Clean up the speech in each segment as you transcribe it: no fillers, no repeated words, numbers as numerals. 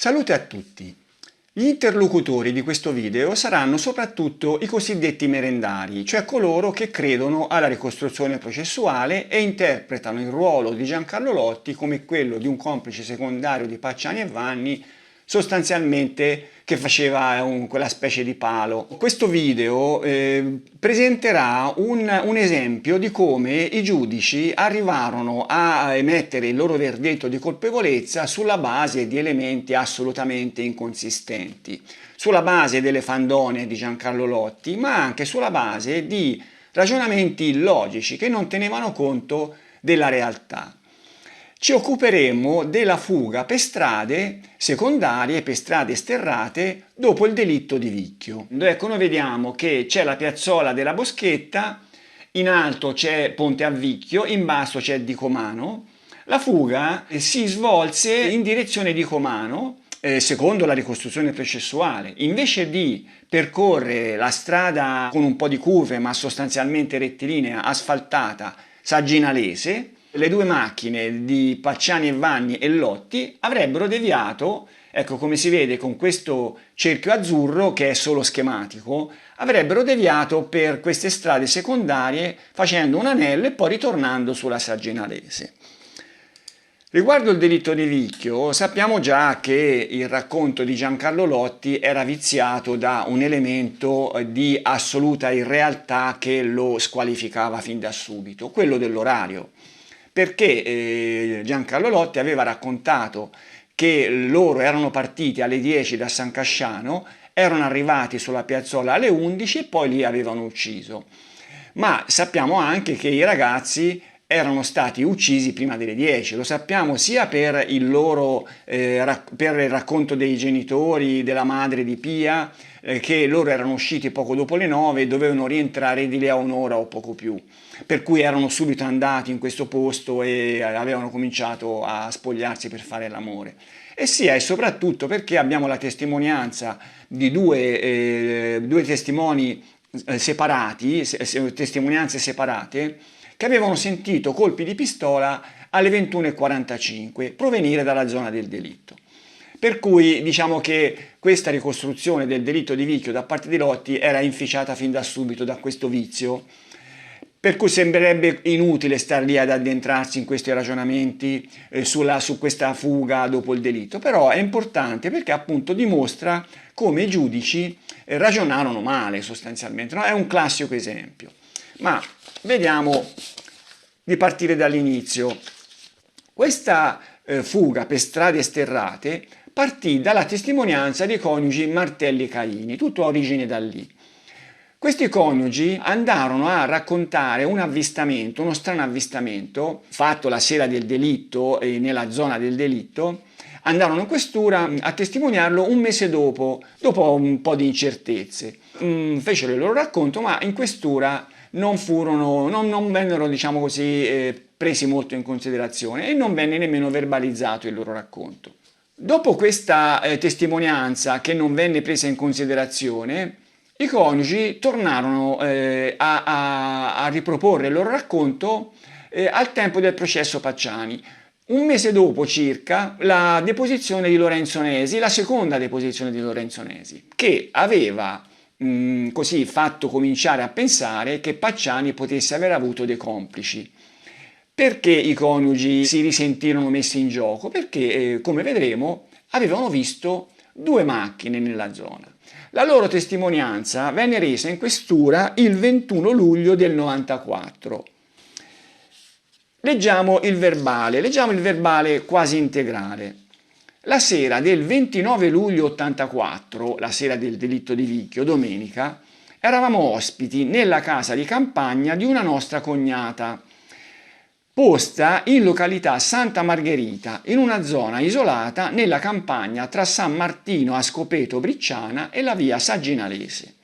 Salute a tutti! Gli interlocutori di questo video saranno soprattutto i cosiddetti merendari, cioè coloro che credono alla ricostruzione processuale e interpretano il ruolo di Giancarlo Lotti come quello di un complice secondario di Pacciani e Vanni, sostanzialmente che faceva quella specie di palo. Questo video presenterà un esempio di come i giudici arrivarono a emettere il loro verdetto di colpevolezza sulla base di elementi assolutamente inconsistenti, sulla base delle fandonie di Giancarlo Lotti, ma anche sulla base di ragionamenti illogici che non tenevano conto della realtà. Ci occuperemo della fuga per strade secondarie, per strade sterrate, dopo il delitto di Vicchio. Ecco, noi vediamo che c'è la piazzola della Boschetta, in alto c'è Ponte a Vicchio, in basso c'è Dicomano. La fuga si svolse in direzione di Dicomano, secondo la ricostruzione processuale. Invece di percorrere la strada con un po' di curve, ma sostanzialmente rettilinea, asfaltata, sagginalese, le due macchine di Pacciani e Vanni e Lotti avrebbero deviato, ecco come si vede con questo cerchio azzurro che è solo schematico, avrebbero deviato per queste strade secondarie facendo un anello e poi ritornando sulla Sagginalese. Riguardo il delitto di Vicchio, sappiamo già che il racconto di Giancarlo Lotti era viziato da un elemento di assoluta irrealtà che lo squalificava fin da subito, quello dell'orario. Perché Giancarlo Lotti aveva raccontato che loro erano partiti alle 10 da San Casciano, erano arrivati sulla piazzola alle 11 e poi li avevano ucciso. Ma sappiamo anche che i ragazzi erano stati uccisi prima delle 10, lo sappiamo sia per il racconto dei genitori, della madre di Pia, che loro erano usciti poco dopo le 9 e dovevano rientrare di lì a un'ora o poco più, per cui erano subito andati in questo posto e avevano cominciato a spogliarsi per fare l'amore. E sia e soprattutto perché abbiamo la testimonianza di due testimoni separati, testimonianze separate, che avevano sentito colpi di pistola alle 21:45 provenire dalla zona del delitto. Per cui diciamo che questa ricostruzione del delitto di Vicchio da parte di Lotti era inficiata fin da subito da questo vizio, per cui sembrerebbe inutile star lì ad addentrarsi in questi ragionamenti su questa fuga dopo il delitto, però è importante perché appunto dimostra come i giudici ragionarono male sostanzialmente, no? È un classico esempio. Ma vediamo di partire dall'inizio. Questa fuga per strade sterrate partì dalla testimonianza dei coniugi Martelli e Caini, tutto ha origine da lì. Questi coniugi andarono a raccontare un avvistamento, uno strano avvistamento, fatto la sera del delitto e nella zona del delitto. Andarono in questura a testimoniarlo un mese dopo un po' di incertezze. Fecero il loro racconto, ma in questura non vennero, diciamo così, presi molto in considerazione e non venne nemmeno verbalizzato il loro racconto. Dopo questa testimonianza che non venne presa in considerazione, i coniugi tornarono a riproporre il loro racconto al tempo del processo Pacciani. Un mese dopo circa la deposizione di Lorenzo Nesi, la seconda deposizione di Lorenzo Nesi, che aveva così fatto cominciare a pensare che Pacciani potesse aver avuto dei complici. Perché i coniugi si risentirono messi in gioco? Perché, come vedremo, avevano visto due macchine nella zona. La loro testimonianza venne resa in questura il 21 luglio del 94. Leggiamo il verbale quasi integrale. La sera del 29 luglio 84, la sera del delitto di Vicchio, domenica, eravamo ospiti nella casa di campagna di una nostra cognata, posta in località Santa Margherita, in una zona isolata nella campagna tra San Martino a Scopeto Bricciana e la via Sagginalese.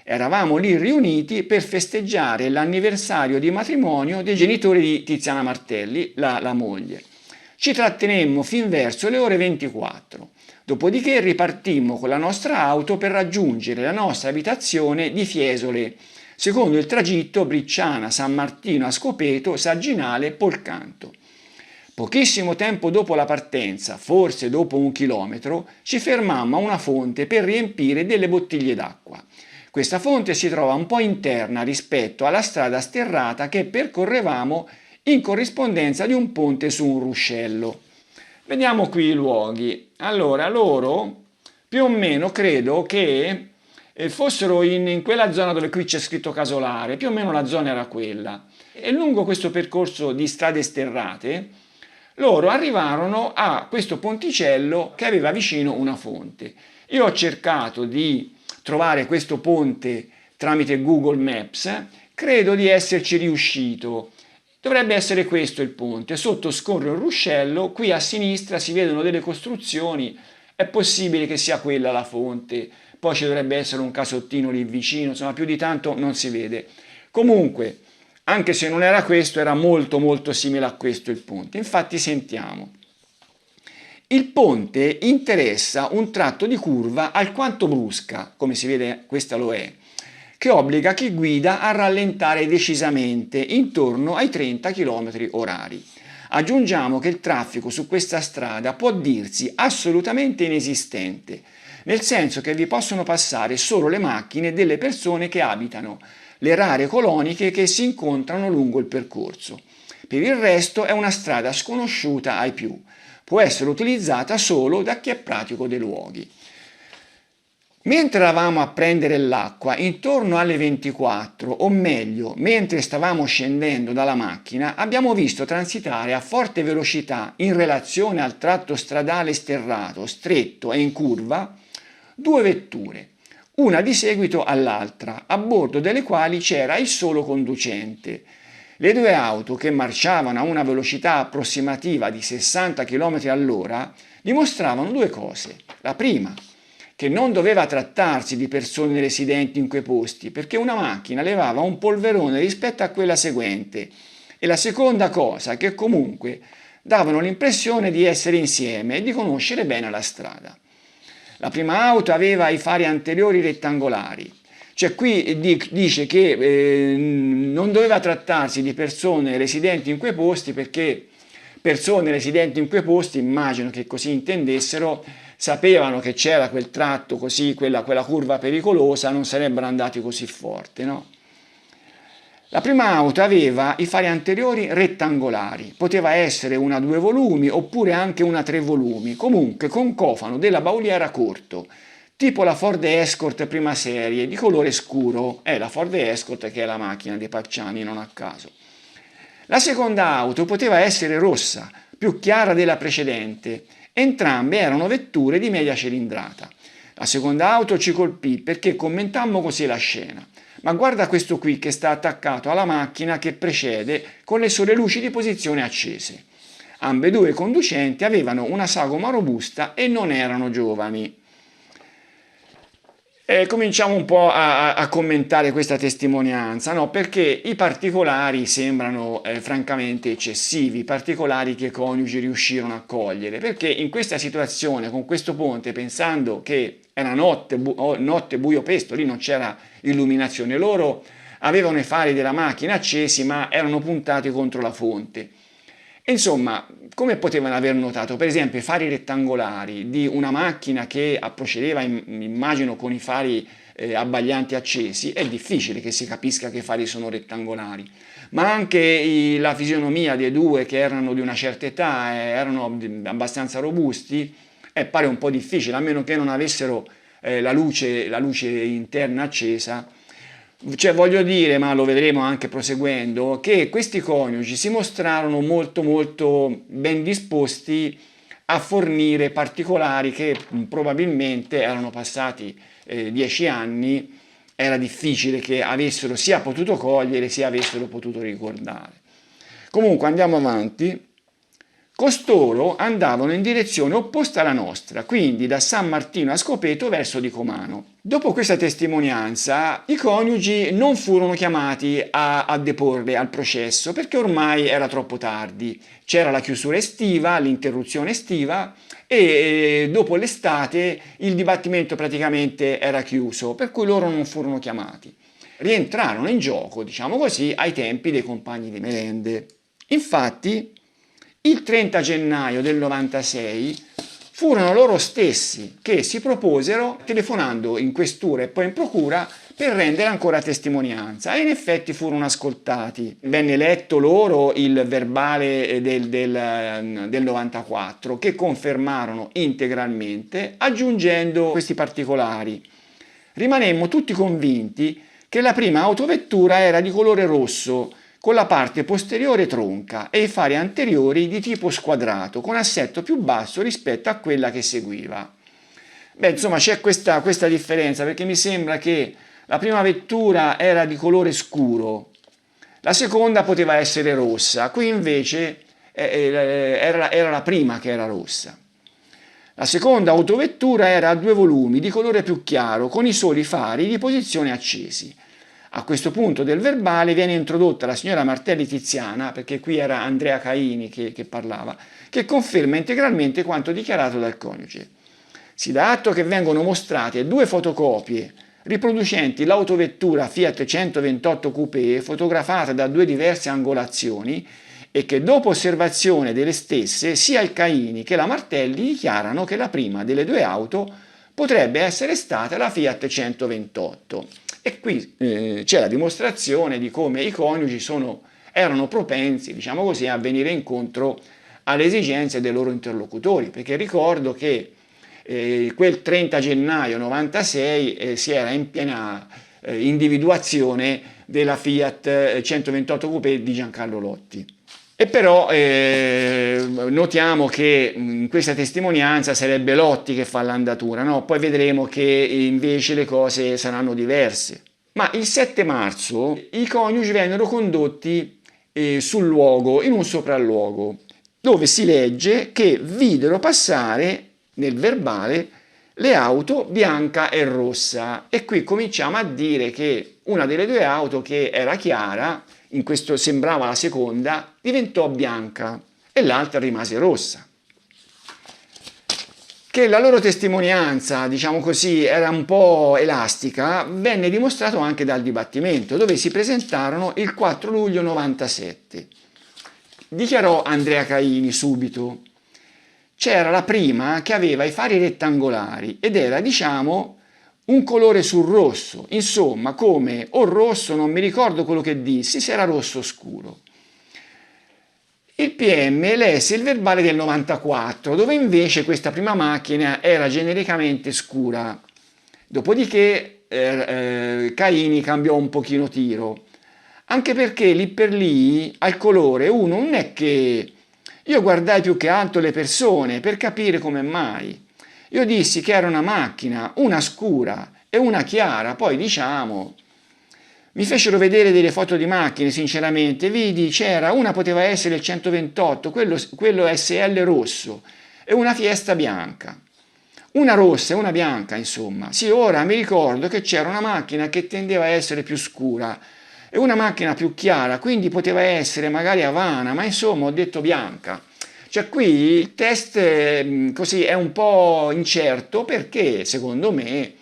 Eravamo lì riuniti per festeggiare l'anniversario di matrimonio dei genitori di Tiziana Martelli, la moglie. Ci trattenemmo fin verso le ore 24, dopodiché ripartimmo con la nostra auto per raggiungere la nostra abitazione di Fiesole, secondo il tragitto Bricciana, San Martino a Scopeto, Sagginale, Polcanto. Pochissimo tempo dopo la partenza, forse dopo 1 chilometro, ci fermammo a una fonte per riempire delle bottiglie d'acqua. Questa fonte si trova un po' interna rispetto alla strada sterrata che percorrevamo in corrispondenza di un ponte su un ruscello. Vediamo qui i luoghi. Allora, loro più o meno credo che fossero in quella zona dove qui c'è scritto Casolare, più o meno la zona era quella. E lungo questo percorso di strade sterrate, loro arrivarono a questo ponticello che aveva vicino una fonte. Io ho cercato di trovare questo ponte tramite Google Maps, credo di esserci riuscito. Dovrebbe essere questo il ponte, sotto scorre un ruscello, qui a sinistra si vedono delle costruzioni, è possibile che sia quella la fonte, poi ci dovrebbe essere un casottino lì vicino, insomma più di tanto non si vede. Comunque, anche se non era questo, era molto simile a questo il ponte. Infatti sentiamo. Il ponte interessa un tratto di curva alquanto brusca, come si vede questa lo è, che obbliga chi guida a rallentare decisamente intorno ai 30 km orari. Aggiungiamo che il traffico su questa strada può dirsi assolutamente inesistente, nel senso che vi possono passare solo le macchine delle persone che abitano le rare coloniche che si incontrano lungo il percorso. Per il resto è una strada sconosciuta ai più, può essere utilizzata solo da chi è pratico dei luoghi. Mentre eravamo a prendere l'acqua, intorno alle 24, o meglio, mentre stavamo scendendo dalla macchina, abbiamo visto transitare a forte velocità in relazione al tratto stradale sterrato, stretto e in curva, due vetture, una di seguito all'altra, a bordo delle quali c'era il solo conducente. Le due auto, che marciavano a una velocità approssimativa di 60 km all'ora, dimostravano due cose. La prima, che non doveva trattarsi di persone residenti in quei posti, perché una macchina levava un polverone rispetto a quella seguente. E la seconda cosa, che comunque davano l'impressione di essere insieme e di conoscere bene la strada. La prima auto aveva i fari anteriori rettangolari, cioè qui dice che non doveva trattarsi di persone residenti in quei posti perché persone residenti in quei posti, immagino che così intendessero, sapevano che c'era quel tratto così, quella curva pericolosa, non sarebbero andati così forte, no? La prima auto aveva i fari anteriori rettangolari, poteva essere una 2 volumi oppure anche una 3 volumi, comunque con cofano della bauliera corto, tipo la Ford Escort prima serie, di colore scuro, è la Ford Escort che è la macchina dei Pacciani, non a caso. La seconda auto poteva essere rossa, più chiara della precedente, entrambe erano vetture di media cilindrata. La seconda auto ci colpì perché commentammo così la scena. Ma guarda questo qui che sta attaccato alla macchina che precede con le sole luci di posizione accese. Ambedue i conducenti avevano una sagoma robusta e non erano giovani. Cominciamo un po' a commentare questa testimonianza, no? Perché i particolari sembrano francamente eccessivi, particolari che i coniugi riuscirono a cogliere, perché in questa situazione, con questo ponte, pensando che era notte, buio pesto, lì non c'era illuminazione, loro avevano i fari della macchina accesi ma erano puntati contro la fonte. Insomma, come potevano aver notato, per esempio, i fari rettangolari di una macchina che procedeva, immagino, con i fari abbaglianti accesi, è difficile che si capisca che i fari sono rettangolari. Ma anche la fisionomia dei due, che erano di una certa età, erano abbastanza robusti, pare un po' difficile, a meno che non avessero la luce interna accesa. Cioè, voglio dire, ma lo vedremo anche proseguendo, che questi coniugi si mostrarono molto ben disposti a fornire particolari che probabilmente erano passati 10 anni, era difficile che avessero sia potuto cogliere sia avessero potuto ricordare. Comunque andiamo avanti. Costoro andavano in direzione opposta alla nostra, quindi da San Martino a Scopeto verso Dicomano. Dopo questa testimonianza, i coniugi non furono chiamati a deporre al processo perché ormai era troppo tardi. C'era la chiusura estiva, l'interruzione estiva e dopo l'estate il dibattimento praticamente era chiuso, per cui loro non furono chiamati. Rientrarono in gioco, diciamo così, ai tempi dei compagni di merende. Infatti, il 30 gennaio del 96 furono loro stessi che si proposero, telefonando in questura e poi in procura, per rendere ancora testimonianza, e in effetti furono ascoltati. Venne letto loro il verbale del 94, che confermarono integralmente, aggiungendo questi particolari. Rimanemmo tutti convinti che la prima autovettura era di colore rosso, con la parte posteriore tronca e i fari anteriori di tipo squadrato, con assetto più basso rispetto a quella che seguiva. Beh, insomma, c'è questa differenza, perché mi sembra che la prima vettura era di colore scuro, la seconda poteva essere rossa, qui invece era la prima che era rossa. La seconda autovettura era a 2 volumi di colore più chiaro, con i soli fari di posizione accesi. A questo punto del verbale viene introdotta la signora Martelli Tiziana, perché qui era Andrea Caini che parlava, che conferma integralmente quanto dichiarato dal coniuge. Si dà atto che vengono mostrate 2 fotocopie riproducenti l'autovettura Fiat 128 Coupé fotografata da 2 diverse angolazioni e che dopo osservazione delle stesse sia il Caini che la Martelli dichiarano che la prima delle 2 auto potrebbe essere stata la Fiat 128. E qui c'è la dimostrazione di come i coniugi erano propensi, diciamo così, a venire incontro alle esigenze dei loro interlocutori, perché ricordo che quel 30 gennaio 96 si era in piena individuazione della Fiat 128 Coupé di Giancarlo Lotti. E però notiamo che in questa testimonianza sarebbe Lotti che fa l'andatura, no? Poi vedremo che invece le cose saranno diverse. Ma il 7 marzo i coniugi vennero condotti sul luogo, in un sopralluogo, dove si legge che videro passare nel verbale le auto bianca e rossa. E qui cominciamo a dire che una delle 2 auto, che era chiara, in questo sembrava la seconda, diventò bianca e l'altra rimase rossa. Che la loro testimonianza, diciamo così, era un po' elastica, venne dimostrato anche dal dibattimento, dove si presentarono il 4 luglio 97. Dichiarò Andrea Caini subito: c'era la prima che aveva i fari rettangolari ed era, diciamo, un colore sul rosso, insomma, come o rosso, non mi ricordo quello che dissi, se era rosso scuro. Il PM lesse il verbale del 94, dove invece questa prima macchina era genericamente scura. Dopodiché Caini cambiò un pochino tiro, anche perché lì per lì al colore uno non è che... Io guardai più che altro le persone per capire come mai. Io dissi che era una macchina, una scura e una chiara, poi diciamo... Mi fecero vedere delle foto di macchine, sinceramente, vidi, c'era, una poteva essere il 128, quello SL rosso, e una Fiesta bianca. Una rossa e una bianca, insomma. Sì, ora mi ricordo che c'era una macchina che tendeva a essere più scura e una macchina più chiara, quindi poteva essere magari Havana, ma insomma ho detto bianca. Cioè qui il test così è un po' incerto, perché secondo me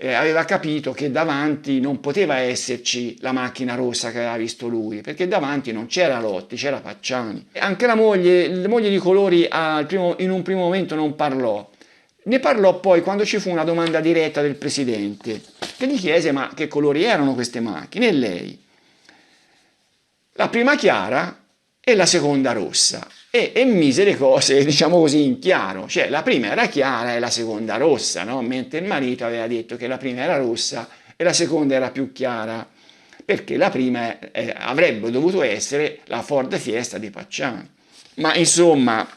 aveva capito che davanti non poteva esserci la macchina rossa che aveva visto lui, perché davanti non c'era Lotti, c'era Pacciani. Anche la moglie di Colori in un primo momento non parlò. Ne parlò poi quando ci fu una domanda diretta del presidente, che gli chiese ma che colori erano queste macchine, e lei: la prima chiara e la seconda rossa. E mise le cose, diciamo così, in chiaro, cioè la prima era chiara e la seconda rossa, no? Mentre il marito aveva detto che la prima era rossa e la seconda era più chiara, perché la prima avrebbe dovuto essere la Ford Fiesta di Pacciani. Ma insomma,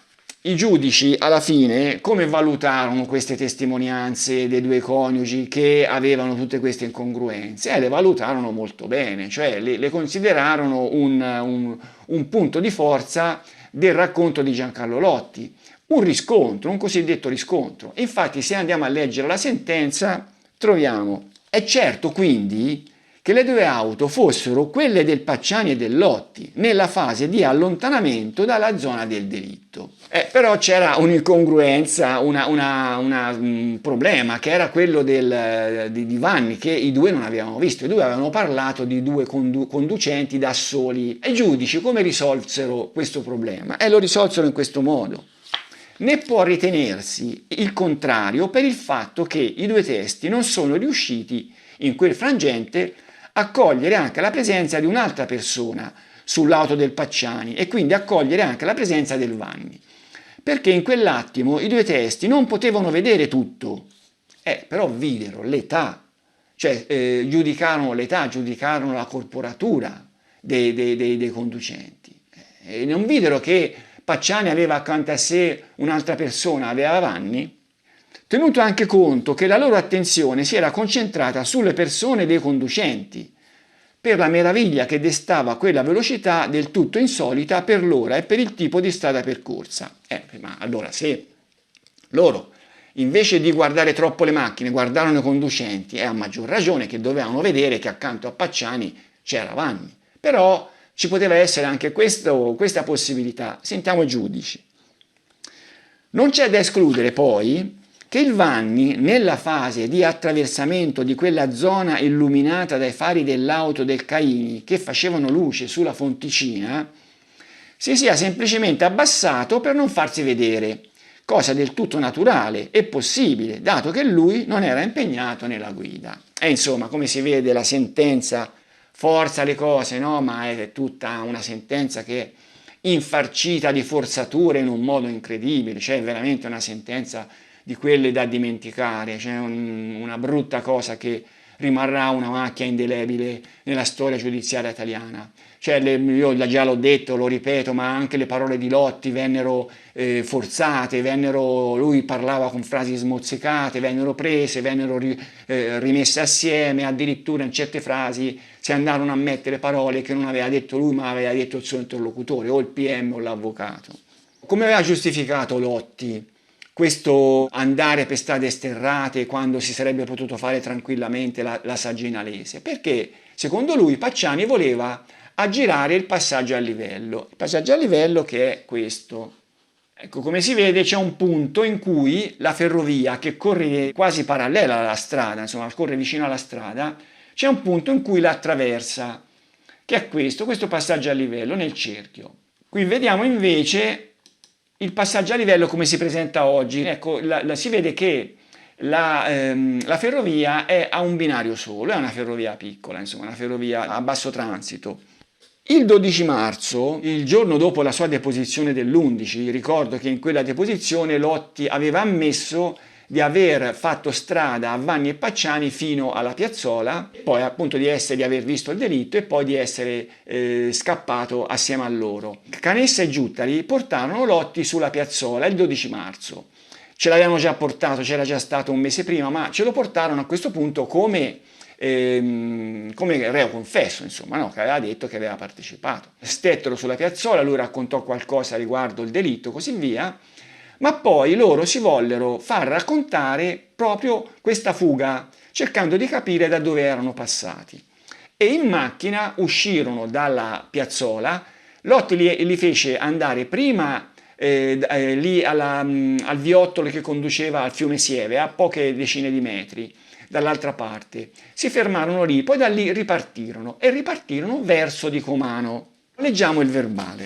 i giudici alla fine come valutarono queste testimonianze dei 2 coniugi che avevano tutte queste incongruenze? Le valutarono molto bene, cioè le considerarono un punto di forza del racconto di Giancarlo Lotti, un riscontro, un cosiddetto riscontro. Infatti, se andiamo a leggere la sentenza, troviamo: è certo quindi che le due auto fossero quelle del Pacciani e del Lotti nella fase di allontanamento dalla zona del delitto. Però c'era un'incongruenza, un problema, che era quello di Vanni, che i due non avevano visto. I due avevano parlato di due conducenti da soli. E i giudici come risolsero questo problema? Lo risolsero in questo modo. Ne può ritenersi il contrario per il fatto che i due testi non sono riusciti in quel frangente a cogliere anche la presenza di un'altra persona sull'auto del Pacciani e quindi a cogliere anche la presenza del Vanni. Perché in quell'attimo i due testi non potevano vedere tutto, però videro l'età, cioè giudicarono l'età, giudicarono la corporatura dei conducenti. E non videro che Pacciani aveva accanto a sé un'altra persona, aveva Vanni, tenuto anche conto che la loro attenzione si era concentrata sulle persone dei conducenti, per la meraviglia che destava quella velocità del tutto insolita per l'ora e per il tipo di strada percorsa. Ma allora se loro, invece di guardare troppo le macchine, guardarono i conducenti, è a maggior ragione che dovevano vedere che accanto a Pacciani c'era Vanni. Però ci poteva essere anche questa possibilità. Sentiamo i giudici. Non c'è da escludere poi che il Vanni, nella fase di attraversamento di quella zona illuminata dai fari dell'auto del Caini che facevano luce sulla Fonticina, si sia semplicemente abbassato per non farsi vedere, cosa del tutto naturale e possibile, dato che lui non era impegnato nella guida. E insomma, come si vede, la sentenza forza le cose, no? Ma è tutta una sentenza che è infarcita di forzature in un modo incredibile, cioè veramente una sentenza di quelle da dimenticare, cioè una brutta cosa che rimarrà una macchia indelebile nella storia giudiziaria italiana. Cioè, io già l'ho detto, lo ripeto, ma anche le parole di Lotti vennero forzate, lui parlava con frasi smozzicate, vennero prese, vennero rimesse assieme, addirittura in certe frasi si andarono a mettere parole che non aveva detto lui, ma aveva detto il suo interlocutore, o il PM o l'avvocato. Come aveva giustificato Lotti questo andare per strade sterrate quando si sarebbe potuto fare tranquillamente la Sagginalese? Perché secondo lui Pacciani voleva aggirare il passaggio a livello. Il passaggio a livello che è questo. Ecco, come si vede c'è un punto in cui la ferrovia, che corre quasi parallela alla strada, insomma corre vicino alla strada, c'è un punto in cui la attraversa, che è questo passaggio a livello nel cerchio. Qui vediamo invece il passaggio a livello come si presenta oggi. Ecco, si vede che la ferrovia è a un binario solo, è una ferrovia piccola, insomma una ferrovia a basso transito. Il 12 marzo, il giorno dopo la sua deposizione dell'11, ricordo che in quella deposizione Lotti aveva ammesso di aver fatto strada a Vanni e Pacciani fino alla piazzola, poi appunto di aver visto il delitto e poi di essere scappato assieme a loro. Canessa e Giuttari portarono Lotti sulla piazzola il 12 marzo. Ce l'avevano già portato, c'era già stato un mese prima, ma ce lo portarono a questo punto come reo confesso, insomma, no? Che aveva detto che aveva partecipato. Stettero sulla piazzola, lui raccontò qualcosa riguardo il delitto, così via, ma poi loro si vollero far raccontare proprio questa fuga, cercando di capire da dove erano passati. E in macchina uscirono dalla piazzola, Lotti li fece andare prima lì al viottolo che conduceva al fiume Sieve, a poche decine di metri dall'altra parte. Si fermarono lì, poi da lì ripartirono e ripartirono verso Dicomano. Leggiamo il verbale.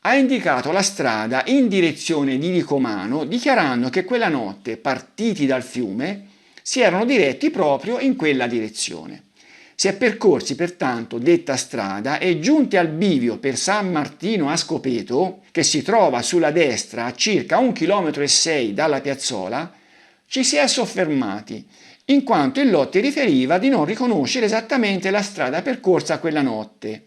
Ha indicato la strada in direzione di Dicomano, dichiarando che quella notte, partiti dal fiume, si erano diretti proprio in quella direzione. Si è percorsi pertanto detta strada e giunti al bivio per San Martino a Scopeto, che si trova sulla destra a circa 1,6 km dalla piazzola, ci si è soffermati, in quanto il Lotti riferiva di non riconoscere esattamente la strada percorsa quella notte,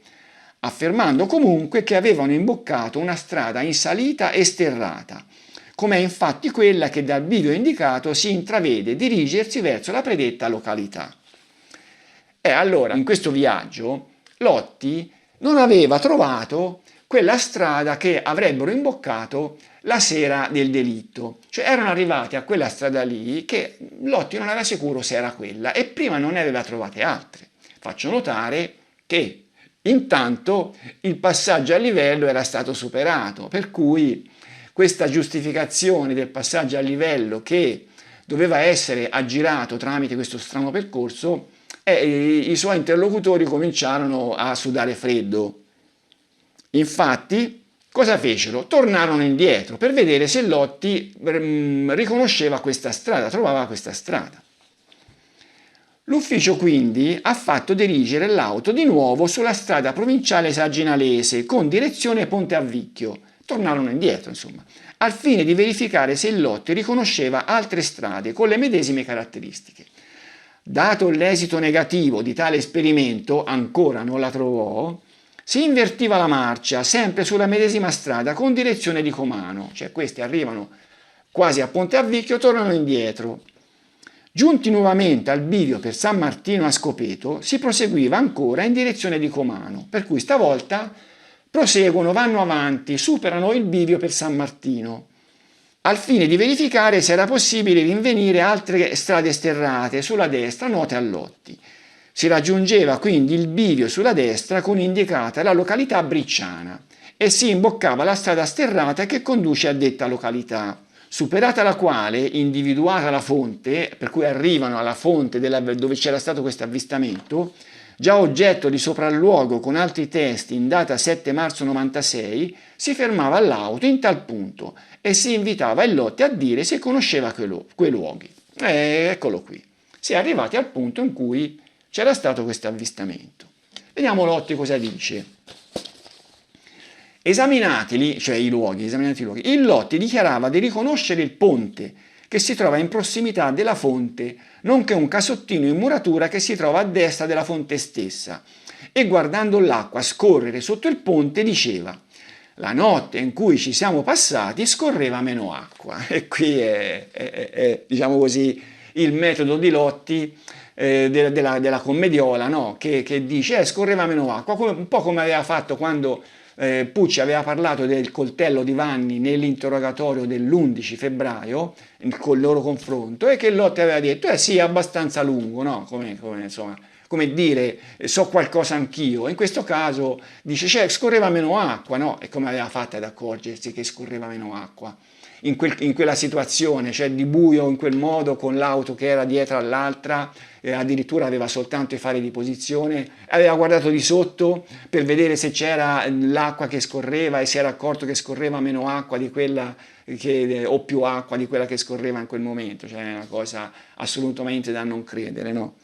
affermando comunque che avevano imboccato una strada in salita e sterrata, com'è infatti quella che dal bivio indicato si intravede dirigersi verso la predetta località. E allora, in questo viaggio, Lotti non aveva trovato quella strada che avrebbero imboccato la sera del delitto, cioè erano arrivati a quella strada lì che Lotti non era sicuro se era quella e prima non ne aveva trovate altre. Faccio notare che intanto il passaggio a livello era stato superato, per cui questa giustificazione del passaggio a livello che doveva essere aggirato tramite questo strano percorso, i suoi interlocutori cominciarono a sudare freddo. Infatti, cosa fecero? Tornarono indietro per vedere se Lotti riconosceva questa strada, trovava questa strada. L'ufficio quindi ha fatto dirigere l'auto di nuovo sulla strada provinciale saginalese con direzione Ponte Avvicchio. Tornarono indietro, insomma, al fine di verificare se il Lotti riconosceva altre strade con le medesime caratteristiche. Dato l'esito negativo di tale esperimento, ancora non la trovò, si invertiva la marcia sempre sulla medesima strada con direzione di Comano, cioè questi arrivano quasi a Ponte Avvicchio, tornano indietro. Giunti nuovamente al bivio per San Martino a Scopeto, si proseguiva ancora in direzione di Comano, per cui stavolta proseguono, vanno avanti, superano il bivio per San Martino, al fine di verificare se era possibile rinvenire altre strade sterrate sulla destra note a Lotti. Si raggiungeva quindi il bivio sulla destra con indicata la località Bricciana e si imboccava la strada sterrata che conduce a detta località, superata la quale, individuata la fonte, per cui arrivano alla fonte dove c'era stato questo avvistamento, già oggetto di sopralluogo con altri testi in data 7 marzo 96, si fermava l'auto in tal punto e si invitava il Lotti a dire se conosceva quei luoghi. Eccolo qui. Si è arrivati al punto in cui c'era stato questo avvistamento. Vediamo Lotti cosa dice. Esaminati i luoghi, il Lotti dichiarava di riconoscere il ponte che si trova in prossimità della fonte, nonché un casottino in muratura che si trova a destra della fonte stessa, e guardando l'acqua scorrere sotto il ponte diceva: la notte in cui ci siamo passati scorreva meno acqua. E qui è diciamo così, il metodo di Lotti della commediola, no? che dice scorreva meno acqua, un po' come aveva fatto quando Pucci aveva parlato del coltello di Vanni nell'interrogatorio dell'11 febbraio, con il loro confronto, e che Lotti aveva detto sì, è abbastanza lungo, no? Come dire, so qualcosa anch'io. In questo caso dice, scorreva meno acqua, no? E come aveva fatto ad accorgersi che scorreva meno acqua? In quella situazione, cioè di buio in quel modo, con l'auto che era dietro all'altra, addirittura aveva soltanto i fari di posizione, aveva guardato di sotto per vedere se c'era l'acqua che scorreva e si era accorto che scorreva meno acqua di quella o più acqua di quella che scorreva in quel momento, cioè è una cosa assolutamente da non credere, no?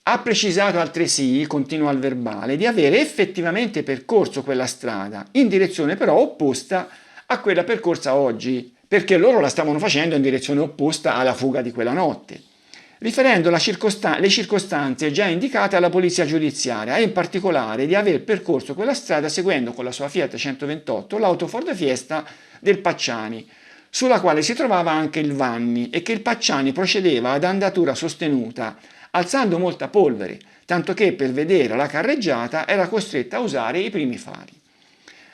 Ha precisato altresì, continua il verbale, di avere effettivamente percorso quella strada, in direzione però opposta a quella percorsa oggi, perché loro la stavano facendo in direzione opposta alla fuga di quella notte, riferendo le circostanze già indicate alla polizia giudiziaria e in particolare di aver percorso quella strada seguendo con la sua Fiat 128 l'auto Ford Fiesta del Pacciani, sulla quale si trovava anche il Vanni, e che il Pacciani procedeva ad andatura sostenuta, alzando molta polvere, tanto che per vedere la carreggiata era costretta a usare i primi fari.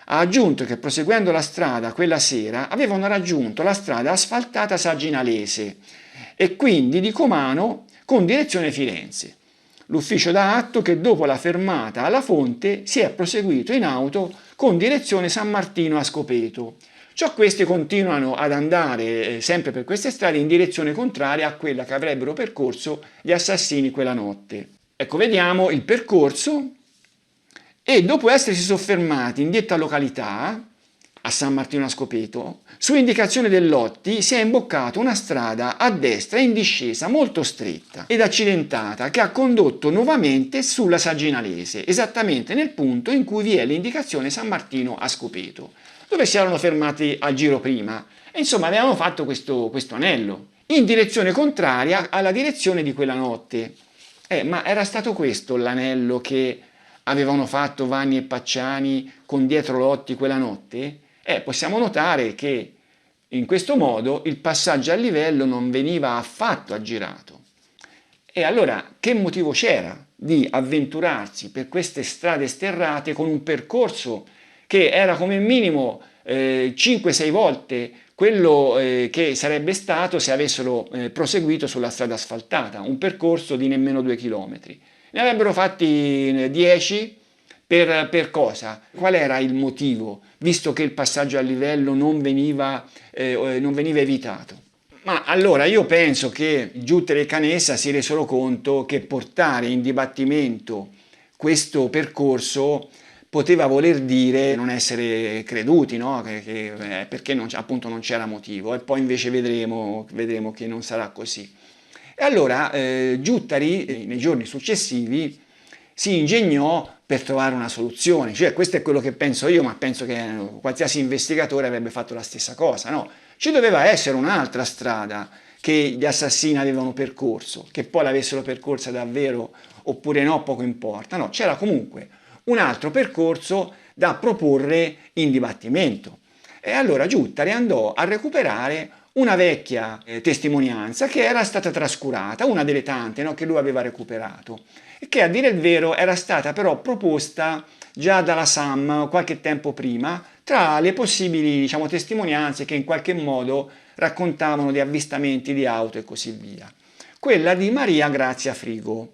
Ha aggiunto che proseguendo la strada quella sera avevano raggiunto la strada asfaltata saginalese e quindi di Comano con direzione Firenze. L'ufficio dà atto che dopo la fermata alla fonte si è proseguito in auto con direzione San Martino a Scopeto. Ciò questi continuano ad andare sempre per queste strade in direzione contraria a quella che avrebbero percorso gli assassini quella notte. Ecco, vediamo il percorso. E dopo essersi soffermati in detta località, a San Martino a Scopeto, su indicazione del Lotti si è imboccato una strada a destra in discesa molto stretta ed accidentata che ha condotto nuovamente sulla Saginalese, esattamente nel punto in cui vi è l'indicazione San Martino a Scopeto, dove si erano fermati al giro prima. E insomma avevano fatto questo anello, in direzione contraria alla direzione di quella notte. Ma era stato questo l'anello che avevano fatto Vanni e Pacciani con dietro Lotti quella notte? Possiamo notare che in questo modo il passaggio a livello non veniva affatto aggirato. E allora che motivo c'era di avventurarsi per queste strade sterrate con un percorso che era come minimo 5-6 volte quello che sarebbe stato se avessero proseguito sulla strada asfaltata, un percorso di nemmeno 2 chilometri. Ne avrebbero fatti 10 per cosa? Qual era il motivo, visto che il passaggio a livello non veniva evitato? Ma allora io penso che Giuttari e Canessa si resero conto che portare in dibattimento questo percorso poteva voler dire non essere creduti, no? Perché appunto non c'era motivo, e poi invece vedremo che non sarà così. E allora Giuttari nei giorni successivi si ingegnò per trovare una soluzione, cioè questo è quello che penso io, ma penso che qualsiasi investigatore avrebbe fatto la stessa cosa, no? Ci doveva essere un'altra strada che gli assassini avevano percorso, che poi l'avessero percorsa davvero oppure no, poco importa, no, c'era comunque un altro percorso da proporre in dibattimento. E allora Giuttari andò a recuperare una vecchia testimonianza che era stata trascurata, una delle tante, no, che lui aveva recuperato, e che a dire il vero era stata però proposta già dalla SAM qualche tempo prima, tra le possibili, diciamo, testimonianze che in qualche modo raccontavano di avvistamenti di auto e così via. Quella di Maria Grazia Frigo.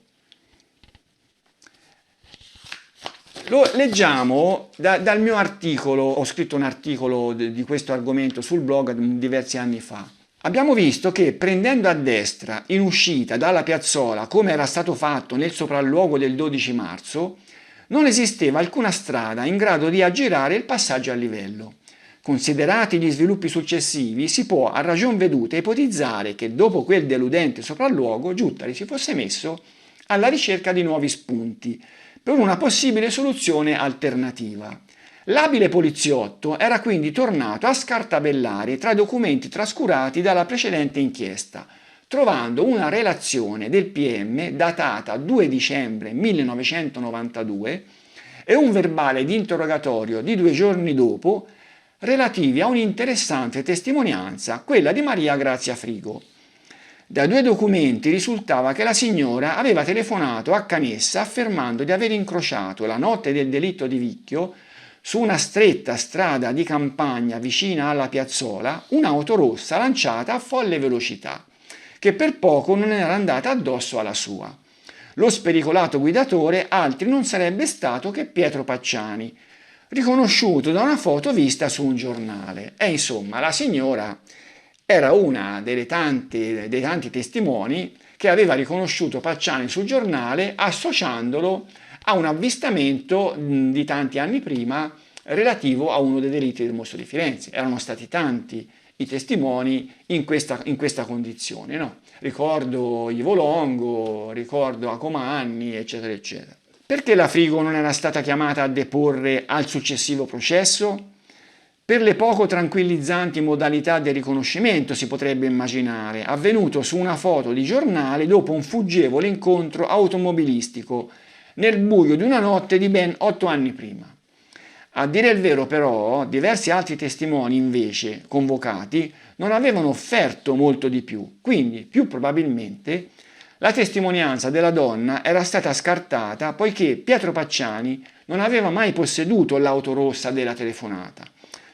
Lo leggiamo dal mio articolo, ho scritto un articolo di questo argomento sul blog diversi anni fa. Abbiamo visto che prendendo a destra in uscita dalla piazzola, come era stato fatto nel sopralluogo del 12 marzo, non esisteva alcuna strada in grado di aggirare il passaggio a livello. Considerati gli sviluppi successivi, si può a ragion veduta ipotizzare che dopo quel deludente sopralluogo Giuttari si fosse messo alla ricerca di nuovi spunti per una possibile soluzione alternativa. L'abile poliziotto era quindi tornato a scartabellare tra i documenti trascurati dalla precedente inchiesta, trovando una relazione del PM datata 2 dicembre 1992 e un verbale di interrogatorio di 2 giorni dopo relativi a un'interessante testimonianza, quella di Maria Grazia Frigo. Dai 2 documenti risultava che la signora aveva telefonato a Canessa affermando di aver incrociato la notte del delitto di Vicchio su una stretta strada di campagna vicina alla piazzola un'auto rossa lanciata a folle velocità, che per poco non era andata addosso alla sua. Lo spericolato guidatore altri non sarebbe stato che Pietro Pacciani, riconosciuto da una foto vista su un giornale. E insomma, la signora era una dei tanti testimoni che aveva riconosciuto Pacciani sul giornale associandolo a un avvistamento di tanti anni prima relativo a uno dei delitti del mostro di Firenze. Erano stati tanti i testimoni in questa condizione, no? Ricordo Ivo Longo, ricordo Acomanni, eccetera, eccetera. Perché la Frigo non era stata chiamata a deporre al successivo processo? Per le poco tranquillizzanti modalità del riconoscimento, si potrebbe immaginare, avvenuto su una foto di giornale dopo un fuggevole incontro automobilistico nel buio di una notte di ben 8 anni prima. A dire il vero però, diversi altri testimoni invece convocati non avevano offerto molto di più, quindi più probabilmente la testimonianza della donna era stata scartata poiché Pietro Pacciani non aveva mai posseduto l'auto rossa della telefonata,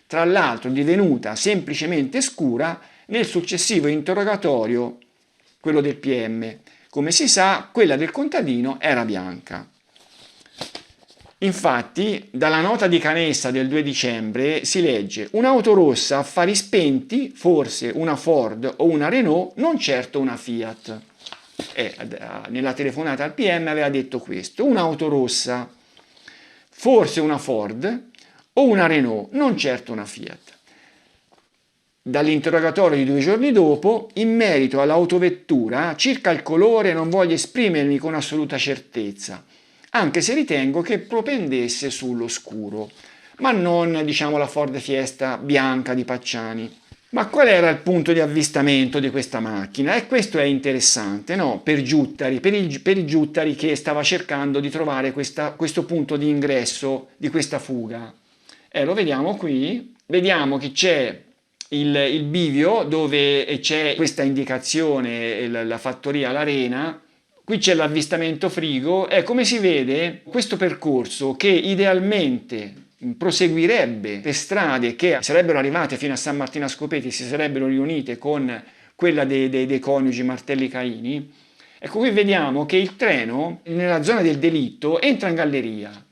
tra l'altro divenuta semplicemente scura nel successivo interrogatorio, quello del PM. Come si sa, quella del contadino era bianca. Infatti, dalla nota di Canessa del 2 dicembre si legge: un'auto rossa, affari spenti, forse una Ford o una Renault, non certo una Fiat. Nella telefonata al PM aveva detto questo: un'auto rossa, forse una Ford o una Renault, non certo una Fiat. Dall'interrogatorio di 2 giorni dopo, in merito all'autovettura, circa il colore non voglio esprimermi con assoluta certezza, anche se ritengo che propendesse sullo scuro, ma non, diciamo, la Ford Fiesta bianca di Pacciani. Ma qual era il punto di avvistamento di questa macchina? E questo è interessante, no? Per Giuttari, per il Giuttari che stava cercando di trovare questo punto di ingresso di questa fuga. Lo vediamo qui, vediamo che c'è il bivio dove c'è questa indicazione, la fattoria l'Arena. Qui c'è l'avvistamento Frigo e come si vede questo percorso che idealmente proseguirebbe per strade che sarebbero arrivate fino a San Martino a Scopeti, si sarebbero riunite con quella dei coniugi Martelli Caini. Ecco, qui vediamo che il treno nella zona del delitto entra in galleria,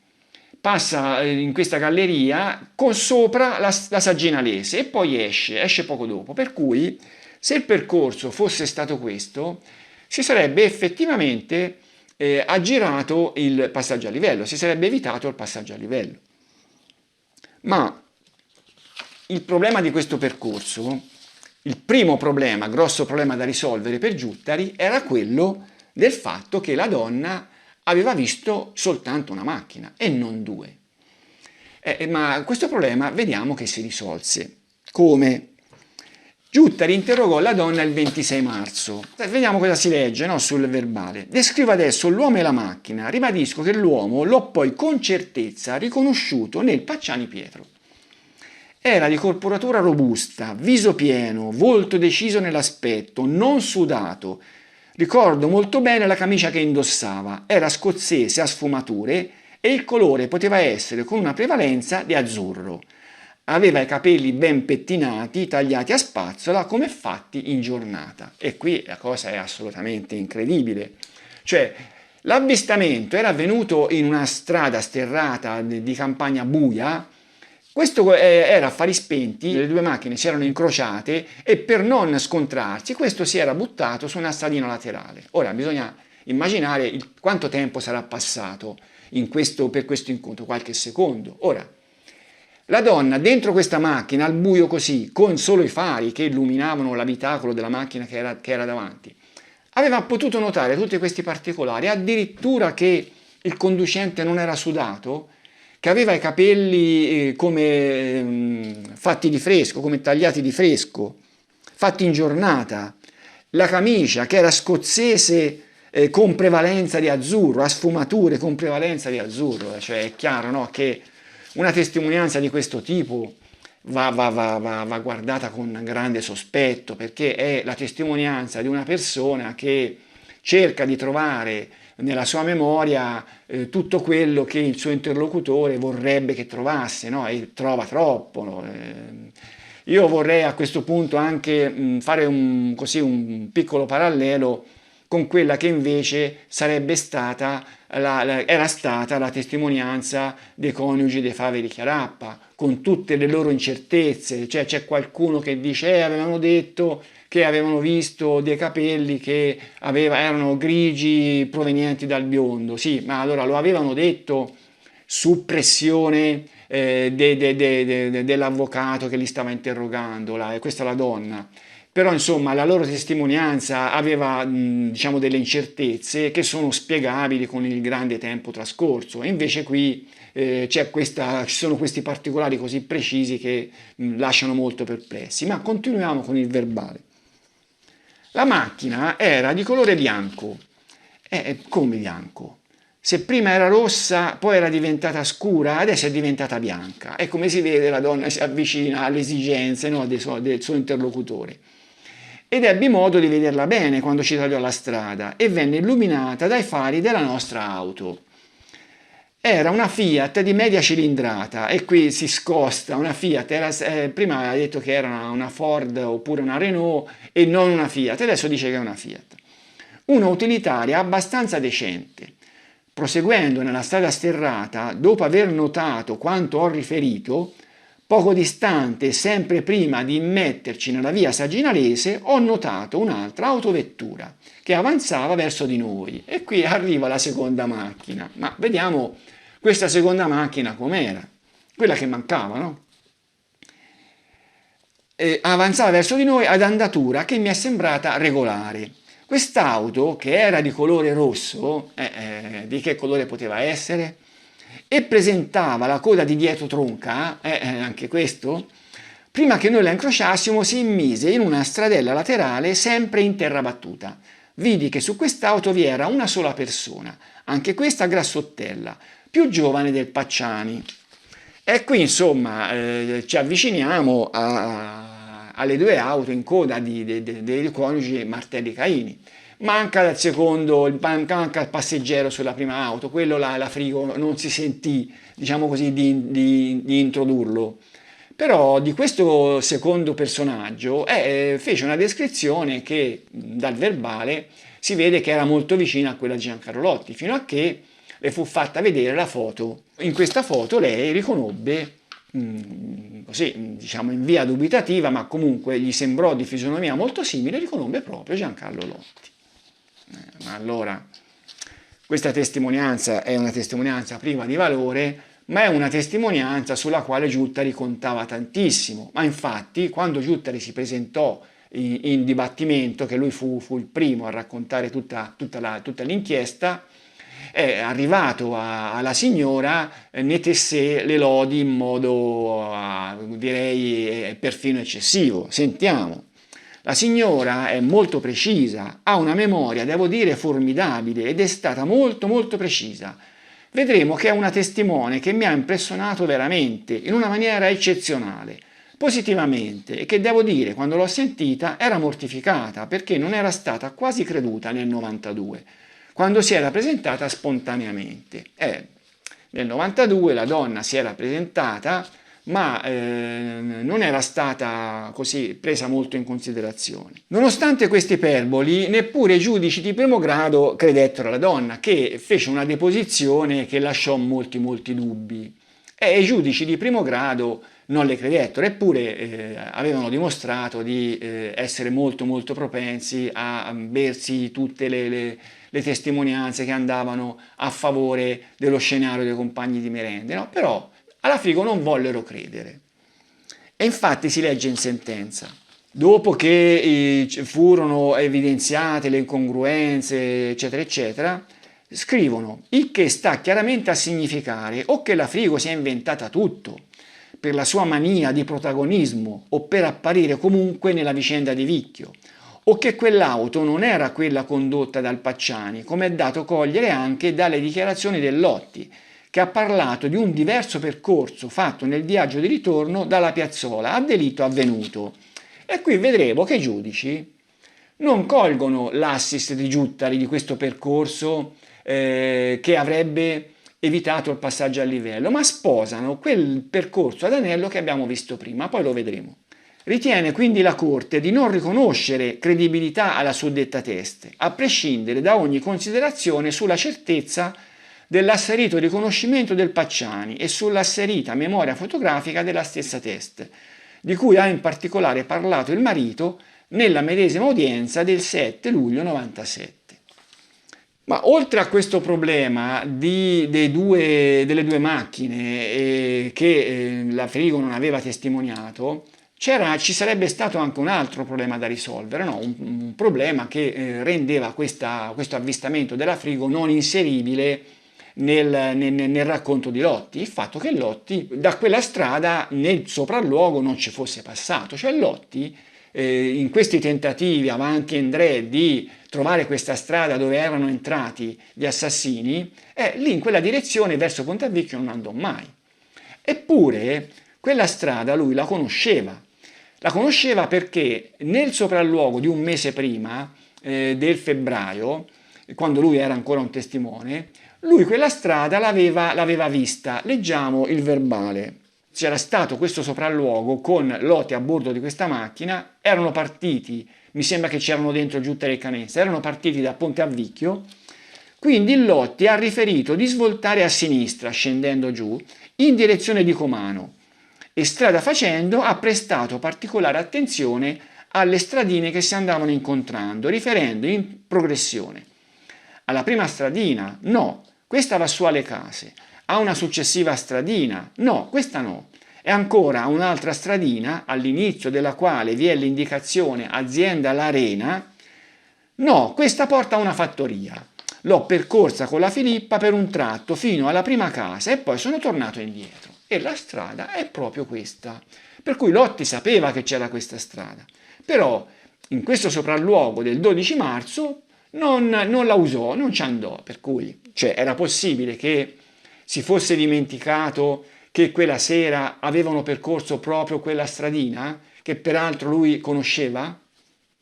passa in questa galleria con sopra la Sagginalese e poi esce poco dopo, per cui se il percorso fosse stato questo si sarebbe effettivamente aggirato il passaggio a livello, si sarebbe evitato il passaggio a livello. Ma il problema di questo percorso, il primo problema, grosso problema da risolvere per Giuttari, era quello del fatto che la donna aveva visto soltanto una macchina e non due. Ma questo problema vediamo che si risolse. Come? Giuttari interrogò la donna il 26 marzo. Vediamo cosa si legge, no, sul verbale. Descrivo adesso l'uomo e la macchina. Ribadisco che l'uomo l'ho poi con certezza riconosciuto nel Pacciani Pietro. Era di corporatura robusta, viso pieno, volto deciso nell'aspetto, non sudato. Ricordo molto bene la camicia che indossava. Era scozzese a sfumature e il colore poteva essere con una prevalenza di azzurro. Aveva i capelli ben pettinati, tagliati a spazzola, come fatti in giornata. E qui la cosa è assolutamente incredibile. Cioè, l'avvistamento era avvenuto in una strada sterrata di campagna buia. Questo era a fari spenti, le due macchine si erano incrociate e per non scontrarsi questo si era buttato su una stradina laterale. Ora bisogna immaginare quanto tempo sarà passato per questo incontro, qualche secondo. Ora, la donna dentro questa macchina, al buio così, con solo i fari che illuminavano l'abitacolo della macchina che era davanti, aveva potuto notare tutti questi particolari, addirittura che il conducente non era sudato, che aveva i capelli come fatti di fresco, come tagliati di fresco, fatti in giornata, la camicia che era scozzese con prevalenza di azzurro, a sfumature con prevalenza di azzurro, cioè è chiaro, no, che una testimonianza di questo tipo va guardata con grande sospetto, perché è la testimonianza di una persona che cerca di trovare nella sua memoria tutto quello che il suo interlocutore vorrebbe che trovasse, no? E trova troppo. No? Io vorrei a questo punto anche fare un piccolo parallelo con quella che invece sarebbe stata era stata la testimonianza dei coniugi dei Faveri Chiarappa, con tutte le loro incertezze. Cioè c'è qualcuno che dice avevano detto che avevano visto dei capelli che erano grigi provenienti dal biondo. Sì, ma allora lo avevano detto su pressione dell'avvocato che li stava interrogando, questa è la donna. Però insomma la loro testimonianza aveva diciamo delle incertezze che sono spiegabili con il grande tempo trascorso, e invece qui ci sono questi particolari così precisi che lasciano molto perplessi. Ma continuiamo con il verbale. La macchina era di colore bianco. Come bianco? Se prima era rossa, poi era diventata scura, adesso è diventata bianca. E come si vede la donna si avvicina alle esigenze, no, del suo interlocutore. Ed ebbi modo di vederla bene quando ci tagliò la strada e venne illuminata dai fari della nostra auto. Era una Fiat di media cilindrata, e qui si scosta una Fiat, prima aveva detto che era una Ford oppure una Renault e non una Fiat, adesso dice che è una Fiat. Una utilitaria abbastanza decente. Proseguendo nella strada sterrata, dopo aver notato quanto ho riferito, poco distante, sempre prima di immetterci nella via Sagginalese, ho notato un'altra autovettura che avanzava verso di noi. E qui arriva la seconda macchina. Ma vediamo questa seconda macchina com'era. Quella che mancava, no? Avanzava verso di noi ad andatura che mi è sembrata regolare. Quest'auto, che era di colore rosso, di che colore poteva essere? E presentava la coda di dietro tronca, anche questo, prima che noi la incrociassimo si immise in una stradella laterale sempre in terra battuta. Vidi che su quest'auto vi era una sola persona, anche questa grassottella, più giovane del Pacciani. E qui insomma ci avviciniamo alle due auto in coda dei coniugi Martelli Caini. Manca il passeggero sulla prima auto, quello la Frigo non si sentì, diciamo così, di introdurlo. Però di questo secondo personaggio fece una descrizione che dal verbale si vede che era molto vicina a quella di Giancarlo Lotti, fino a che le fu fatta vedere la foto. In questa foto lei riconobbe, così diciamo in via dubitativa, ma comunque gli sembrò di fisionomia molto simile, riconobbe proprio Giancarlo Lotti. Ma allora, questa testimonianza è una testimonianza priva di valore, ma è una testimonianza sulla quale Giuttari contava tantissimo. Ma infatti, quando Giuttari si presentò in dibattimento, che lui fu il primo a raccontare tutta l'inchiesta, arrivato alla signora, ne tessé le lodi in modo, direi, perfino eccessivo. Sentiamo. La signora è molto precisa, ha una memoria, devo dire, formidabile ed è stata molto molto precisa. Vedremo che è una testimone che mi ha impressionato veramente, in una maniera eccezionale, positivamente, e che devo dire, quando l'ho sentita, era mortificata perché non era stata quasi creduta nel 92, quando si era presentata spontaneamente. Nel 92 la donna si era presentata, ma non era stata così presa molto in considerazione. Nonostante queste iperboli, neppure i giudici di primo grado credettero alla donna, che fece una deposizione che lasciò molti dubbi. E i giudici di primo grado non le credettero, eppure avevano dimostrato di essere molto propensi a bersi tutte le testimonianze che andavano a favore dello scenario dei compagni di merende, no? Però alla Frigo non vollero credere. E infatti si legge in sentenza: dopo che furono evidenziate le incongruenze, eccetera, eccetera, scrivono: il che sta chiaramente a significare o che la Frigo si è inventata tutto per la sua mania di protagonismo o per apparire comunque nella vicenda di Vicchio, o che quell'auto non era quella condotta dal Pacciani, come è dato cogliere anche dalle dichiarazioni del Lotti, che ha parlato di un diverso percorso fatto nel viaggio di ritorno dalla piazzola a delitto avvenuto. E qui vedremo che i giudici non colgono l'assist di Giuttari di questo percorso che avrebbe evitato il passaggio a livello, ma sposano quel percorso ad anello che abbiamo visto prima, poi lo vedremo. Ritiene quindi la Corte di non riconoscere credibilità alla suddetta teste, a prescindere da ogni considerazione sulla certezza dell'asserito riconoscimento del Pacciani e sull'asserita memoria fotografica della stessa teste, di cui ha in particolare parlato il marito nella medesima udienza del 7 luglio 97. Ma oltre a questo problema delle due macchine che la Frigo non aveva testimoniato, ci sarebbe stato anche un altro problema da risolvere, no? Un problema che rendeva questo avvistamento della Frigo non inseribile nel racconto di Lotti, il fatto che Lotti da quella strada nel sopralluogo non ci fosse passato, cioè Lotti in questi tentativi avanti e indietro di trovare questa strada dove erano entrati gli assassini, lì in quella direzione verso Pontavecchio non andò mai. Eppure quella strada lui la conosceva perché nel sopralluogo di un mese prima del febbraio, quando lui era ancora un testimone, lui quella strada l'aveva vista. Leggiamo il verbale. C'era stato questo sopralluogo con Lotti a bordo di questa macchina, erano partiti, mi sembra che c'erano dentro Giuttari e Canessa, erano partiti da Pontavecchio, quindi Lotti ha riferito di svoltare a sinistra, scendendo giù, in direzione di Comano, e strada facendo ha prestato particolare attenzione alle stradine che si andavano incontrando, riferendo in progressione. Alla prima stradina, no, questa va su alle case. A una successiva stradina, no, questa no. E ancora a un'altra stradina, all'inizio della quale vi è l'indicazione azienda l'Arena, no, questa porta a una fattoria. L'ho percorsa con la Filippa per un tratto fino alla prima casa e poi sono tornato indietro. E la strada è proprio questa. Per cui Lotti sapeva che c'era questa strada. Però in questo sopralluogo del 12 marzo non la usò, non ci andò. Per cui era possibile che si fosse dimenticato che quella sera avevano percorso proprio quella stradina? che peraltro lui conosceva.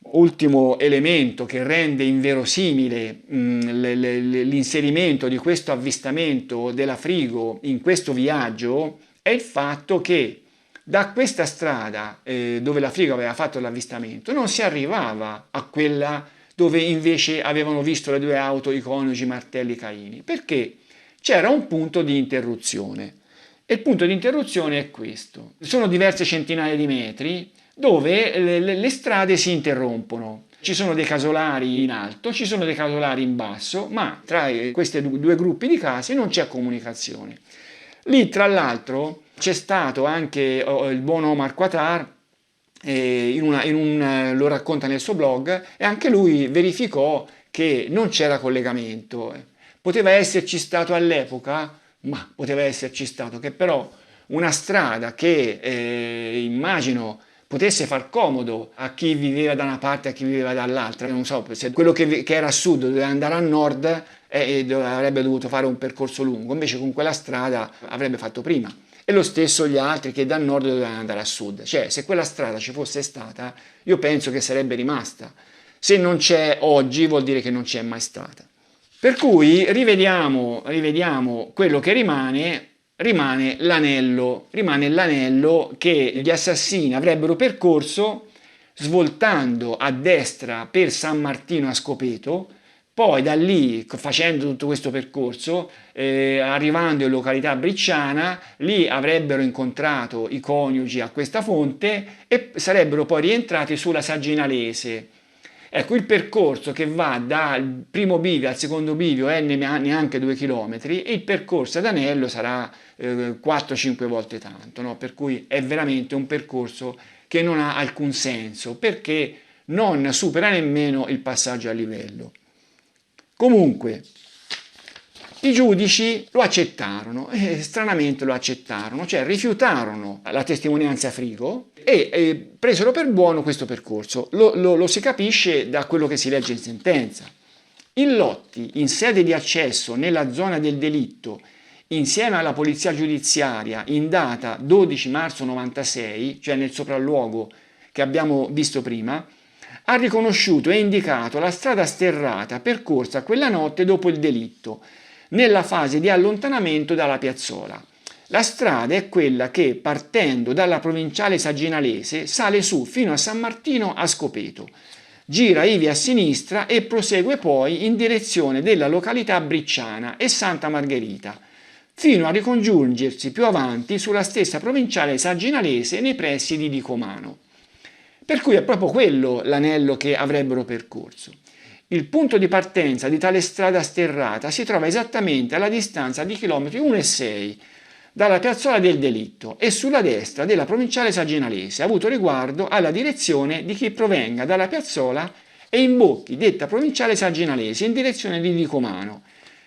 Ultimo elemento che rende inverosimile l'inserimento di questo avvistamento della Frigo in questo viaggio è il fatto che da questa strada dove la Frigo aveva fatto l'avvistamento non si arrivava a quella dove invece avevano visto le due auto, i coniugi Martelli Caini, perché c'era un punto di interruzione. E il punto di interruzione è questo. Sono diverse centinaia di metri dove le strade si interrompono. Ci sono dei casolari in alto, ci sono dei casolari in basso, ma tra questi due gruppi di case non c'è comunicazione. Lì, tra l'altro, c'è stato anche il buon Omar Quatar, lo racconta nel suo blog, e anche lui verificò che non c'era collegamento. Poteva esserci stato all'epoca, ma poteva esserci stato, che però una strada che immagino potesse far comodo a chi viveva da una parte e a chi viveva dall'altra. Non so, se quello che era a sud doveva andare a nord avrebbe dovuto fare un percorso lungo, invece con quella strada avrebbe fatto prima. E lo stesso gli altri che da nord dovevano andare a sud. Cioè, se quella strada ci fosse stata, io penso che sarebbe rimasta. Se non c'è oggi, vuol dire che non c'è mai stata. Per cui rivediamo quello che rimane l'anello che gli assassini avrebbero percorso svoltando a destra per San Martino a Scopeto, poi da lì, facendo tutto questo percorso, arrivando in località Bricciana, lì avrebbero incontrato i coniugi a questa fonte e sarebbero poi rientrati sulla Saginalese. Ecco, il percorso che va dal primo bivio al secondo bivio è neanche 2 chilometri e il percorso ad anello sarà 4-5 volte tanto, no? Per cui è veramente un percorso che non ha alcun senso, perché non supera nemmeno il passaggio a livello. Comunque, i giudici lo accettarono, stranamente lo accettarono, cioè rifiutarono la testimonianza Frigo e presero per buono questo percorso. Lo si capisce da quello che si legge in sentenza. Il Lotti, in sede di accesso nella zona del delitto, insieme alla polizia giudiziaria, in data 12 marzo 96, cioè nel sopralluogo che abbiamo visto prima, ha riconosciuto e indicato la strada sterrata percorsa quella notte dopo il delitto, nella fase di allontanamento dalla piazzola. La strada è quella che, partendo dalla provinciale Saginalese, sale su fino a San Martino a Scopeto, gira ivi a sinistra e prosegue poi in direzione della località Bricciana e Santa Margherita, fino a ricongiungersi più avanti sulla stessa provinciale Saginalese nei pressi di Dicomano. Per cui è proprio quello l'anello che avrebbero percorso. Il punto di partenza di tale strada sterrata si trova esattamente alla distanza di chilometri 1,6 dalla piazzola del delitto e sulla destra della provinciale Saginalese, avuto riguardo alla direzione di chi provenga dalla piazzola e imbocchi detta provinciale Saginalese in direzione di Dicomano,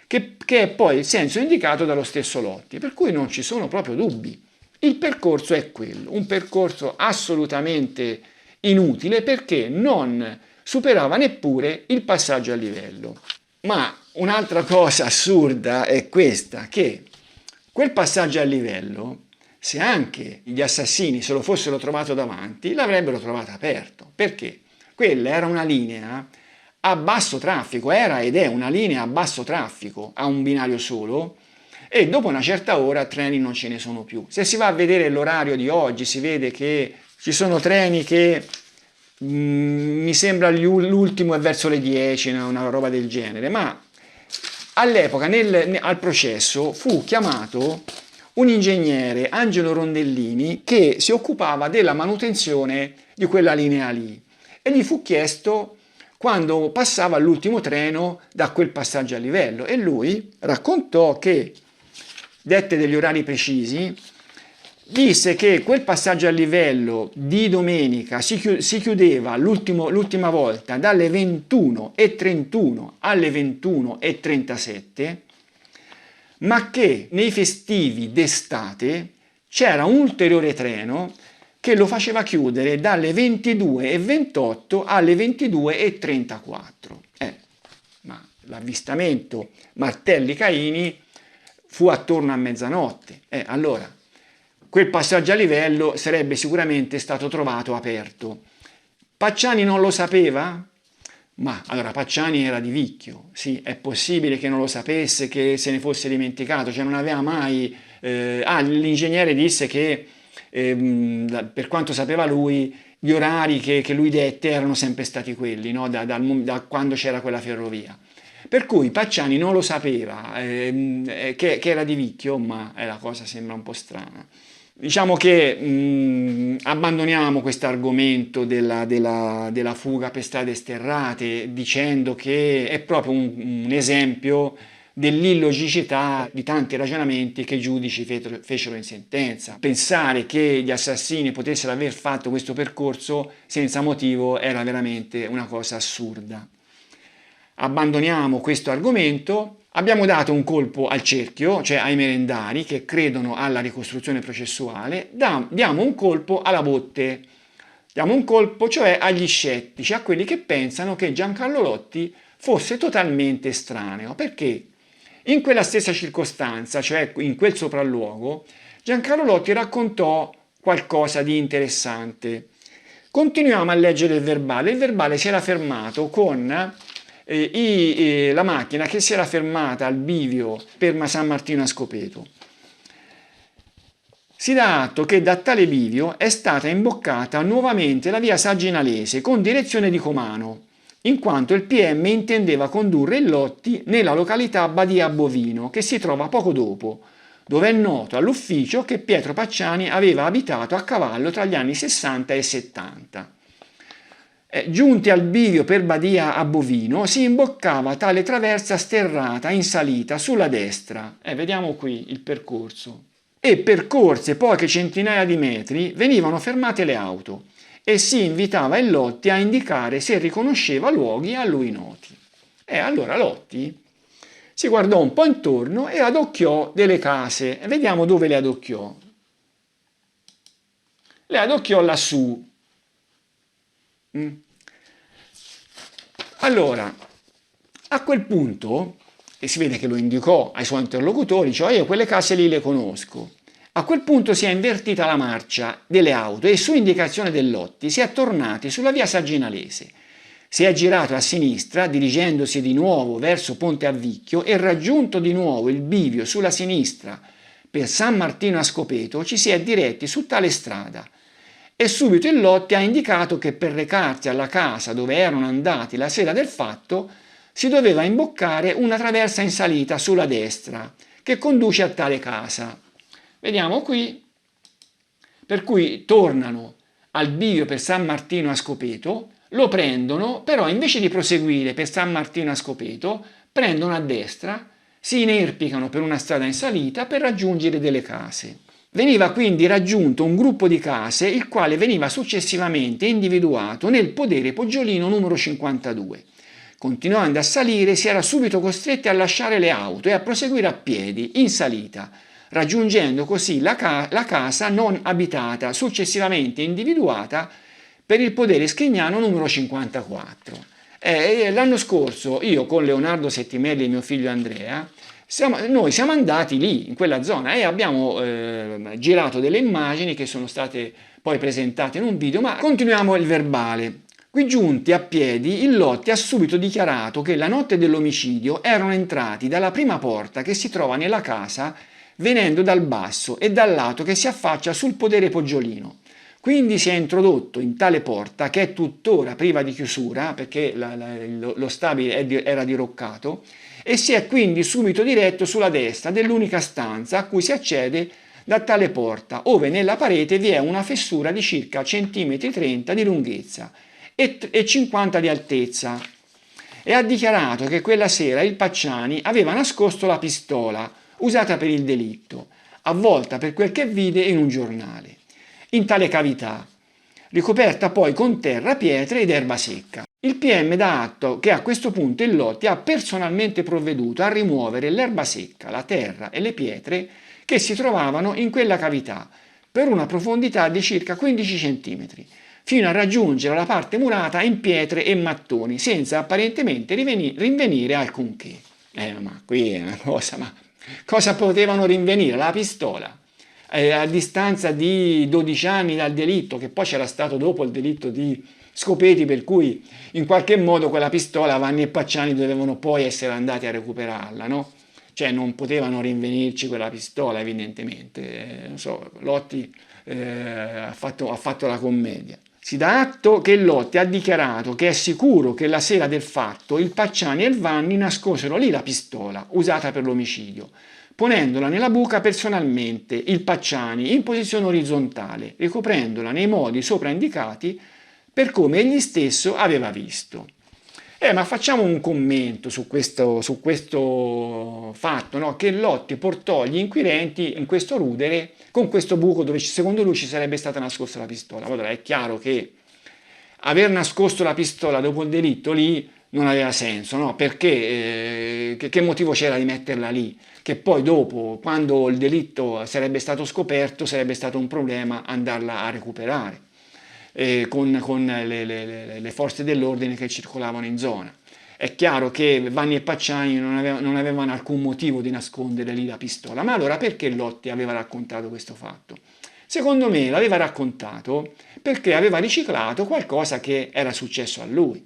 che è poi il senso indicato dallo stesso Lotti, per cui non ci sono proprio dubbi. Il percorso è quello, un percorso assolutamente inutile perché non superava neppure il passaggio a livello. Ma un'altra cosa assurda è questa, che quel passaggio a livello, se anche gli assassini se lo fossero trovato davanti, l'avrebbero trovato aperto. Perché? Quella era una linea a basso traffico, era ed è una linea a basso traffico, a un binario solo, e dopo una certa ora treni non ce ne sono più. Se si va a vedere l'orario di oggi, si vede che ci sono treni che mi sembra l'ultimo è verso le 10, una roba del genere, ma all'epoca al processo fu chiamato un ingegnere, Angelo Rondellini, che si occupava della manutenzione di quella linea lì e gli fu chiesto quando passava l'ultimo treno da quel passaggio a livello e lui raccontò che, dette degli orari precisi, disse che quel passaggio a livello di domenica si chiudeva l'ultima volta dalle 21:31 alle 21:37, ma che nei festivi d'estate c'era un ulteriore treno che lo faceva chiudere dalle 22:28 alle 22:34. Ma l'avvistamento Martelli Caini fu attorno a mezzanotte. Allora, quel passaggio a livello sarebbe sicuramente stato trovato aperto. Pacciani non lo sapeva? Ma allora Pacciani era di Vicchio, sì, è possibile che non lo sapesse, che se ne fosse dimenticato, cioè non aveva mai... l'ingegnere disse che per quanto sapeva lui, gli orari che lui dette erano sempre stati quelli, no? Da quando c'era quella ferrovia. Per cui Pacciani non lo sapeva, che era di Vicchio, ma la cosa sembra un po' strana. Diciamo che abbandoniamo questo argomento della fuga per strade sterrate dicendo che è proprio un esempio dell'illogicità di tanti ragionamenti che i giudici fecero in sentenza. Pensare che gli assassini potessero aver fatto questo percorso senza motivo era veramente una cosa assurda. Abbandoniamo questo argomento. Abbiamo dato un colpo al cerchio, cioè ai merendari che credono alla ricostruzione processuale, diamo un colpo alla botte, diamo un colpo cioè agli scettici, a quelli che pensano che Giancarlo Lotti fosse totalmente estraneo, perché in quella stessa circostanza, cioè in quel sopralluogo, Giancarlo Lotti raccontò qualcosa di interessante. Continuiamo a leggere il verbale si era fermato con la macchina che si era fermata al bivio per San Martino a Scopeto. Si dà atto che da tale bivio è stata imboccata nuovamente la via Saginalese con direzione di Comano, in quanto il PM intendeva condurre il Lotti nella località Badia Bovino, che si trova poco dopo, dove è noto all'ufficio che Pietro Pacciani aveva abitato a cavallo tra gli anni 60 e 70. Giunti al bivio per Badia a Bovino si imboccava tale traversa sterrata in salita sulla destra, vediamo qui il percorso, e percorse poche centinaia di metri venivano fermate le auto e si invitava il Lotti a indicare se riconosceva luoghi a lui noti. E allora Lotti si guardò un po' intorno e adocchiò delle case, vediamo dove le adocchiò. Le adocchiò lassù. Allora, a quel punto, e si vede che lo indicò ai suoi interlocutori, cioè io quelle case lì le conosco. A quel punto si è invertita la marcia delle auto e su indicazione del Lotti si è tornati sulla via Saginalese. Si è girato a sinistra dirigendosi di nuovo verso Ponte Avvicchio e raggiunto di nuovo il bivio sulla sinistra per San Martino a Scopeto ci si è diretti su tale strada. E subito il Lotti ha indicato che per recarsi alla casa dove erano andati la sera del fatto si doveva imboccare una traversa in salita sulla destra che conduce a tale casa. Vediamo qui, per cui tornano al bivio per San Martino a Scopeto, lo prendono, però invece di proseguire per San Martino a Scopeto, prendono a destra, si inerpicano per una strada in salita per raggiungere delle case. Veniva quindi raggiunto un gruppo di case il quale veniva successivamente individuato nel podere Poggiolino numero 52. Continuando a salire si era subito costretti a lasciare le auto e a proseguire a piedi, in salita, raggiungendo così la casa non abitata, successivamente individuata per il podere Schignano numero 54. L'anno scorso io con Leonardo Settimelli e mio figlio Andrea noi siamo andati lì, in quella zona, e abbiamo girato delle immagini che sono state poi presentate in un video, ma continuiamo il verbale. Qui giunti a piedi, il Lotti ha subito dichiarato che la notte dell'omicidio erano entrati dalla prima porta che si trova nella casa venendo dal basso e dal lato che si affaccia sul podere Poggiolino. Quindi si è introdotto in tale porta, che è tuttora priva di chiusura, perché lo stabile era diroccato, e si è quindi subito diretto sulla destra dell'unica stanza a cui si accede da tale porta, ove nella parete vi è una fessura di circa centimetri 30 di lunghezza e 50 di altezza, e ha dichiarato che quella sera il Pacciani aveva nascosto la pistola usata per il delitto, avvolta per quel che vide in un giornale, in tale cavità, ricoperta poi con terra, pietre ed erba secca. Il PM dà atto che a questo punto il Lotti ha personalmente provveduto a rimuovere l'erba secca, la terra e le pietre che si trovavano in quella cavità per una profondità di circa 15 cm, fino a raggiungere la parte murata in pietre e mattoni, senza apparentemente rinvenire alcunché. Ma qui è una cosa, ma cosa potevano rinvenire? La pistola. a distanza di 12 anni dal delitto, che poi c'era stato dopo il delitto di Scopeti, per cui in qualche modo quella pistola Vanni e Pacciani dovevano poi essere andati a recuperarla, no? Cioè non potevano rinvenirci quella pistola evidentemente. Non so, Lotti ha fatto la commedia. Si dà atto che Lotti ha dichiarato che è sicuro che la sera del fatto il Pacciani e il Vanni nascosero lì la pistola usata per l'omicidio, ponendola nella buca personalmente il Pacciani in posizione orizzontale, ricoprendola nei modi sopra indicati per come egli stesso aveva visto. Ma facciamo un commento su questo fatto, no? Che Lotti portò gli inquirenti in questo rudere con questo buco dove secondo lui ci sarebbe stata nascosta la pistola. Allora è chiaro che aver nascosto la pistola dopo il delitto lì non aveva senso, no? Perché che motivo c'era di metterla lì? Che poi dopo, quando il delitto sarebbe stato scoperto, sarebbe stato un problema andarla a recuperare con le forze dell'ordine che circolavano in zona. È chiaro che Vanni e Pacciani non avevano alcun motivo di nascondere lì la pistola, ma allora perché Lotti aveva raccontato questo fatto? Secondo me l'aveva raccontato perché aveva riciclato qualcosa che era successo a lui.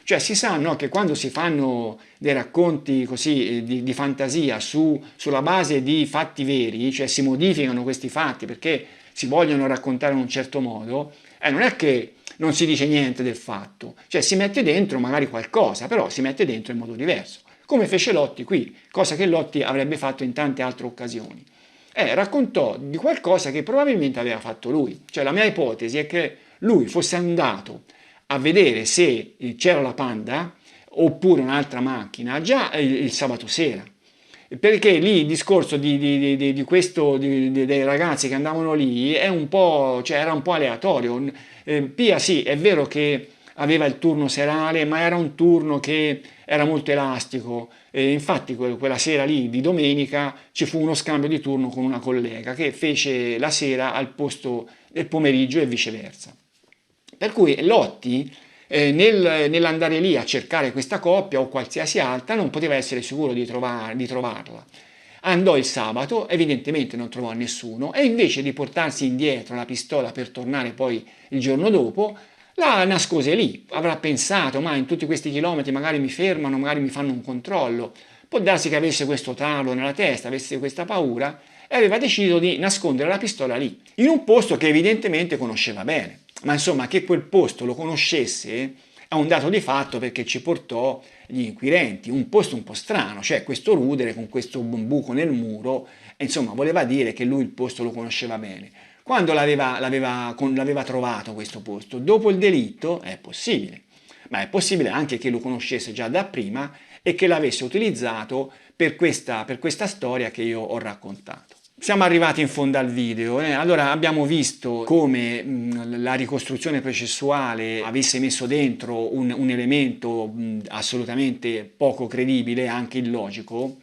Cioè si sa, no, che quando si fanno dei racconti così di fantasia sulla base di fatti veri, cioè si modificano questi fatti perché si vogliono raccontare in un certo modo, non è che non si dice niente del fatto, cioè si mette dentro magari qualcosa, però si mette dentro in modo diverso, come fece Lotti qui, cosa che Lotti avrebbe fatto in tante altre occasioni. Raccontò di qualcosa che probabilmente aveva fatto lui, cioè la mia ipotesi è che lui fosse andato a vedere se c'era la Panda oppure un'altra macchina già il sabato sera, perché lì il discorso dei ragazzi che andavano lì è un po', cioè era un po' aleatorio. Pia sì, è vero che aveva il turno serale, ma era un turno che era molto elastico. Infatti quella sera lì di domenica ci fu uno scambio di turno con una collega che fece la sera al posto del pomeriggio e viceversa. Per cui Lotti nell'andare lì a cercare questa coppia o qualsiasi altra non poteva essere sicuro di trovarla. Andò il sabato, evidentemente non trovò nessuno e invece di portarsi indietro la pistola per tornare poi il giorno dopo, la nascose lì. Avrà pensato, ma in tutti questi chilometri magari mi fermano, magari mi fanno un controllo. Può darsi che avesse questo tarlo nella testa, avesse questa paura e aveva deciso di nascondere la pistola lì, in un posto che evidentemente conosceva bene. Ma insomma, che quel posto lo conoscesse è un dato di fatto perché ci portò gli inquirenti, un posto un po' strano, cioè questo rudere con questo buco nel muro, e insomma voleva dire che lui il posto lo conosceva bene. Quando l'aveva trovato questo posto? Dopo il delitto è possibile, ma è possibile anche che lo conoscesse già da prima e che l'avesse utilizzato per questa storia che io ho raccontato. Siamo arrivati in fondo al video, allora abbiamo visto come la ricostruzione processuale avesse messo dentro un elemento assolutamente poco credibile, anche illogico,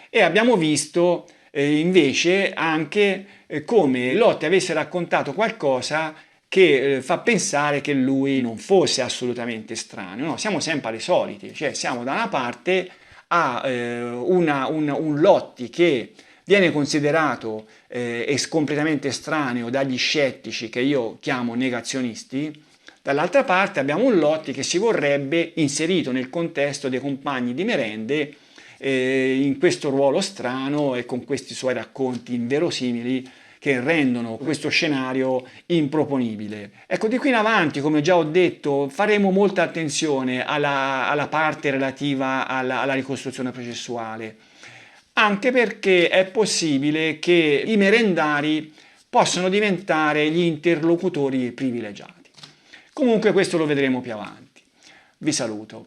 e abbiamo visto invece anche come Lotti avesse raccontato qualcosa che fa pensare che lui non fosse assolutamente estraneo. No, siamo sempre alle solite, cioè siamo da una parte a un Lotti che viene considerato completamente estraneo dagli scettici che io chiamo negazionisti, dall'altra parte abbiamo un Lotti che si vorrebbe inserito nel contesto dei compagni di merende in questo ruolo strano e con questi suoi racconti inverosimili che rendono questo scenario improponibile. Ecco, di qui in avanti, come già ho detto, faremo molta attenzione alla parte relativa alla ricostruzione processuale, anche perché è possibile che i merendari possano diventare gli interlocutori privilegiati. Comunque questo lo vedremo più avanti. Vi saluto.